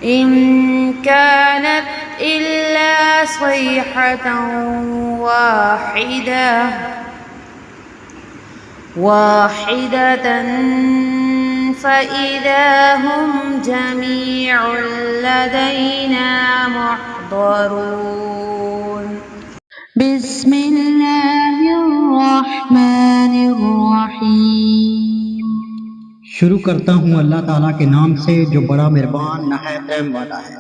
إن كانت إلا صيحة واحدة فإذا هم جميع لدينا محضرون بسم اللہ الرحمن الرحیم شروع کرتا ہوں اللہ تعالیٰ کے نام سے جو بڑا مہربان نہایت رحم والا ہے۔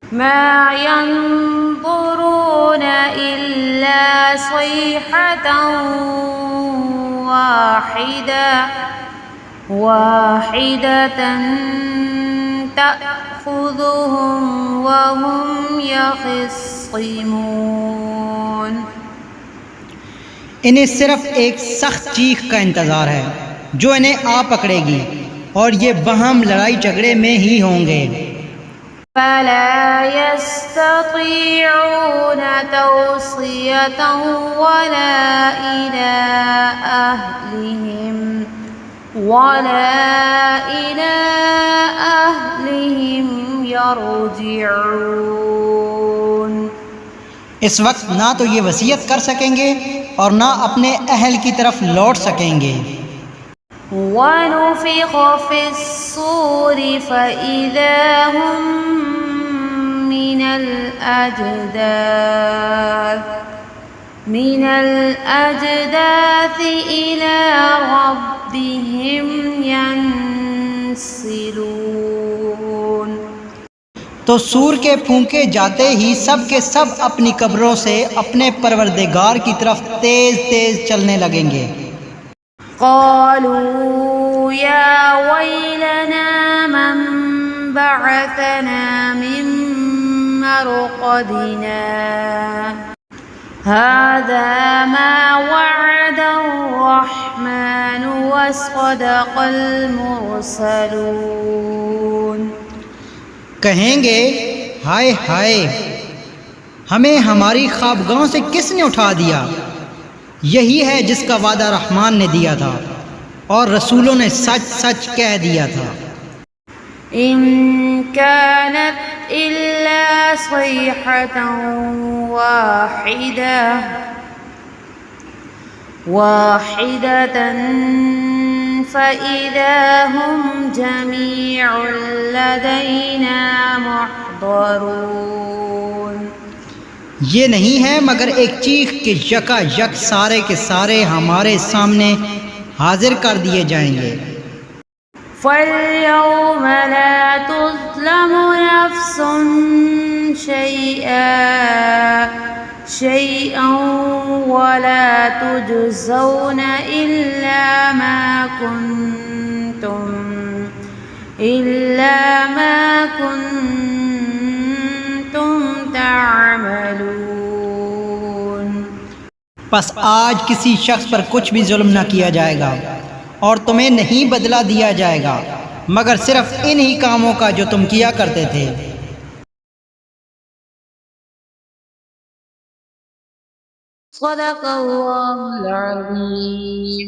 ما ينظرون إلا صيحة واحدة تأخذهم وهم يخصمون انہیں صرف ایک سخت چیخ کا انتظار ہے جو انہیں آ پکڑے گی اور یہ باہم لڑائی جھگڑے میں ہی ہوں گے۔ فلا يستطيعون توصية ولا إلى أهلهم يرجعون اس وقت نہ تو یہ وصیت کر سکیں گے اور نہ اپنے اہل کی طرف لوٹ سکیں گے۔ وَنُفِخَ فِي الصُّورِ فَإِذَا هُم مِّنَ الْأَجْدَاثِ إِلَى رَبِّهِمْ يَنسِلُونَ تو سور کے پھونکے جاتے ہی سب کے سب اپنی قبروں سے اپنے پروردگار کی طرف تیز تیز چلنے لگیں گے۔ قالوا يا ويلنا من بعثنا من مرقدنا هذا ما وعد الرحمن وصدق المرسلون کہیں گے ہائے ہائے، ہمیں ہماری خوابگاہوں سے کس نے اٹھا دیا؟ یہی ہے جس کا وعدہ رحمان نے دیا تھا اور رسولوں نے سچ سچ کہہ دیا تھا۔ إن كانت إلا صيحة واحدة فإذا هم جميع لدينا محضرون یہ نہیں ہے مگر ایک چیخ کے یکا یک سارے کے سارے ہمارے سامنے حاضر کر دیے جائیں گے۔ فَالْيَوْمَ لَا تُظْلَمُ نَفْسٌ شَيْئًا وَلَا تُجْزَوْنَ إِلَّا مَا كُنتُمْ تعملون پس آج کسی شخص پر کچھ بھی ظلم نہ کیا جائے گا اور تمہیں نہیں بدلہ دیا جائے گا مگر صرف انہی کاموں کا جو تم کیا کرتے تھے۔ صدق اللہ العظیم۔